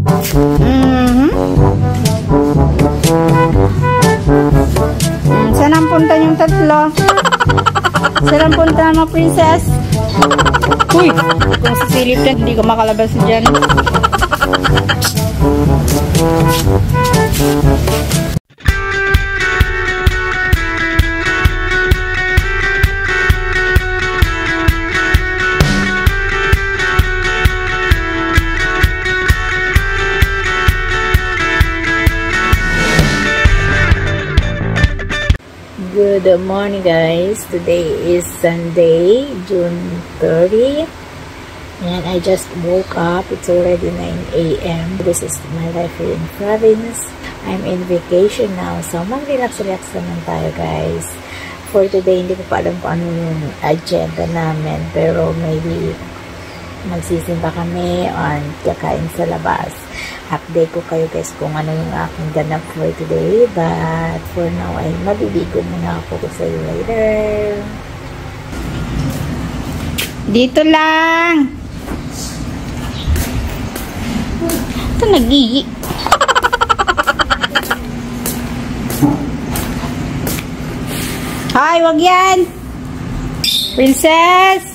Saan ang punta yung tatlo? Saan ang punta mo, princess? Uy! Kung sisilip na, hindi ko makalabas dyan. Good morning guys, today is Sunday, June 30 and I just woke up. It's already 9 a.m. This is my life here in province. I'm in vacation now, so mag-relax-relax naman tayo guys. For today, hindi ko pa alam kung ano yung agenda namin, pero maybe magsisimba kami or kakain sa labas. Update ko kayo guys kung ano yung aking ganap for today, but for now ay mabibigo muna ako sa iyo later. Dito lang. Ito nag-ihi. Hi, wag yan. Princess.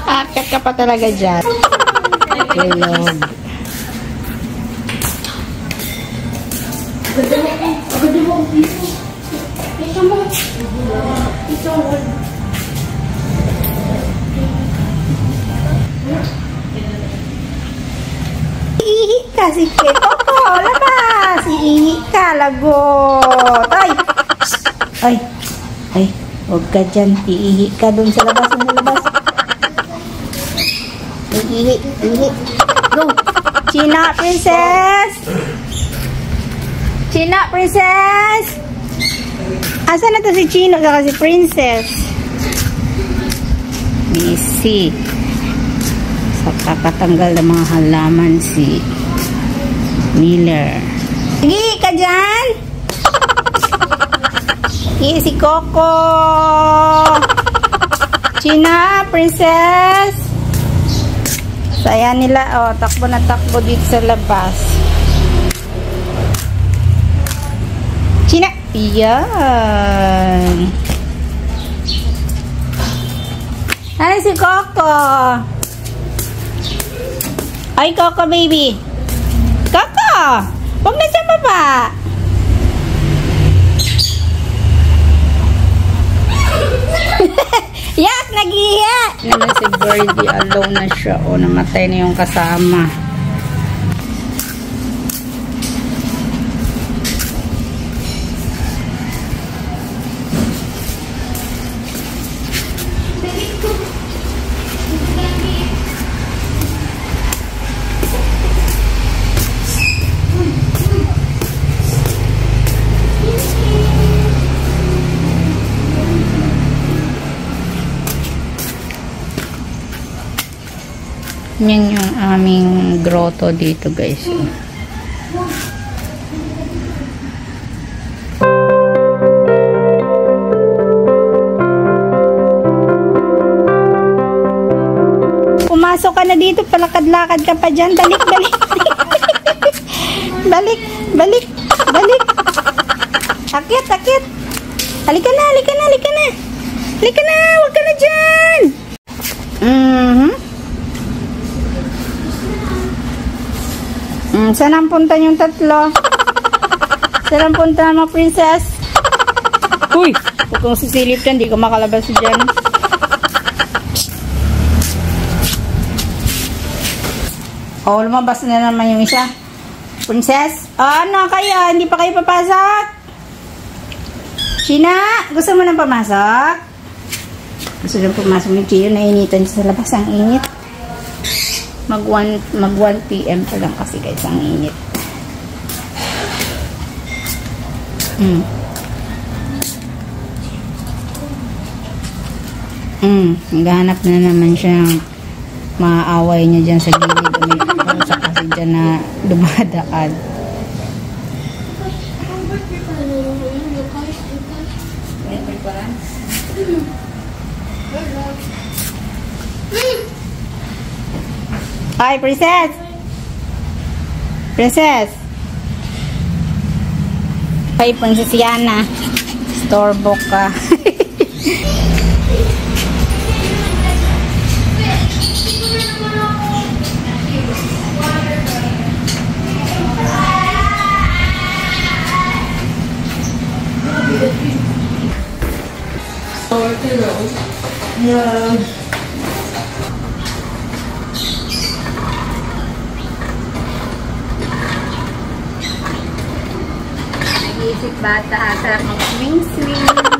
Akat ka pa talaga dyan. Ilog. Iihi ka si Keko. Labas. Iihi ka. Lagot. Ay. Ay. Ay. Huwag ka dyan. Iihi ka dun sa labas. Sa labas. Iihi. Iihi. Go. China, princess. China, princess. Asa na to si Chino saka si princess? Busy. Sa kakatanggal ng mga halaman si Miller. Sige ka dyan. Sige si Coco. China, princess. Saya nila. Oh, takbo na takbo dito sa labas. China. Yan. Ano si Coco? Ay, Coco baby. Coco! Huwag na siya baba. Yak! Nag-iiya! Naman si Birdie, alone na siya. O, namatay na yung kasama. Yan yung aming grotto dito guys. Pumasok ka na dito, palakad-lakad ka pa dyan. Balik, balik. Balik, balik, balik. Akit, akit. Halika na, halika na, halika na. Halika na, huwag ka na dyan. Saan ang punta yung tatlo? Saan ang punta mo, princess? Uy! Huwag kong sisilip dyan, hindi ko makalabas dyan. Oh, lumabas na naman yung isa. Princess? Ano kayo? Hindi pa kayo papasok? China? Gusto mo nang pumasok? Gusto nang pumasok ni Chino. Nainitan siya sa labas. Ang init. Mag 1 PM pa lang kasi guys, ang init. Naghahanap na naman siya ng maaaway niya dyan sa gilid. May sa kasi dyan na dumadaan. Hi, princess. Princess. Hi, Princess Yana. Storebook ka. Yeah. Nag-iisip bata, sarap mag-swing-swing.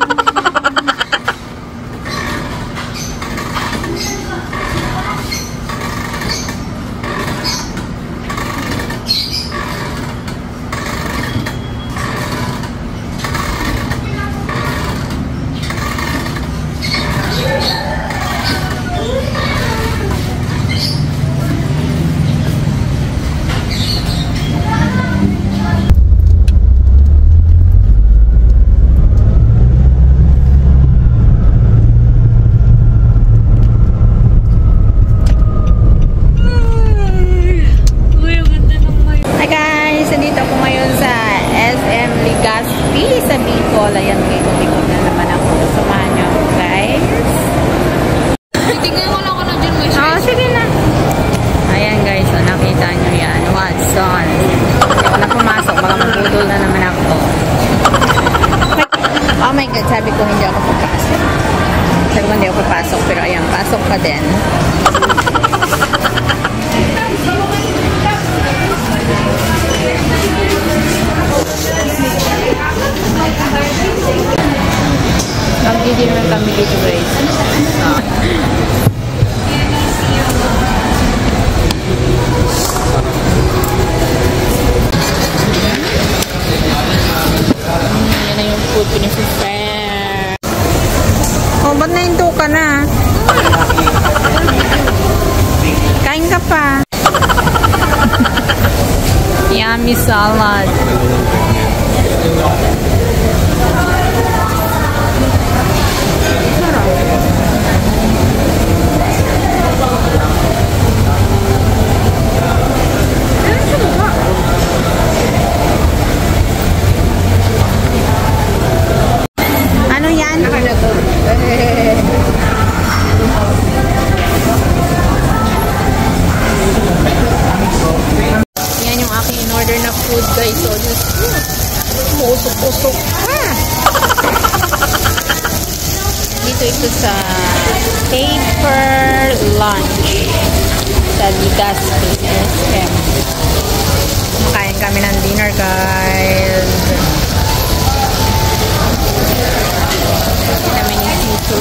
Ayan, ikot-ikot na naman ako. Samahan niyo ako, guys. Titignan ko lang ako na dyan may Oh, sige na. Ayan, guys. So, nakita niyo yan. Watson. Hindi ako na pumasok. Baka mabudol na naman ako. Oh my God. Sabi ko hindi ako papasok. Sabi ko hindi ako papasok. Pero ayan, pasok ka din. Mag-dinner kami dito, guys. Yan na yung food pinag-prepare. Oh, ba't nahinto ka na? Kain ka pa. Yummy salad. Ano yan? Yan yung aking in-order na food, guys. So, just usok-usok pa. Dito ito sa Paper Lunch sa Legazpi SM. Makain kami ng dinner, guys. Kami ni Tito.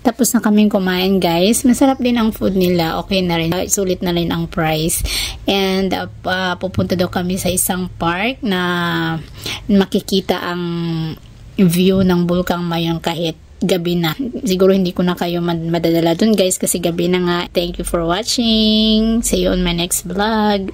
Tapos na kaming kumain, guys. Masarap din ang food nila. Okay na rin. Sulit na rin ang price. And pupunta daw kami sa isang park na makikita ang view ng Bulkang Mayon kahit gabi na. Siguro hindi ko na kayo madadala dun, guys, kasi gabi na nga. Thank you for watching. See you on my next vlog.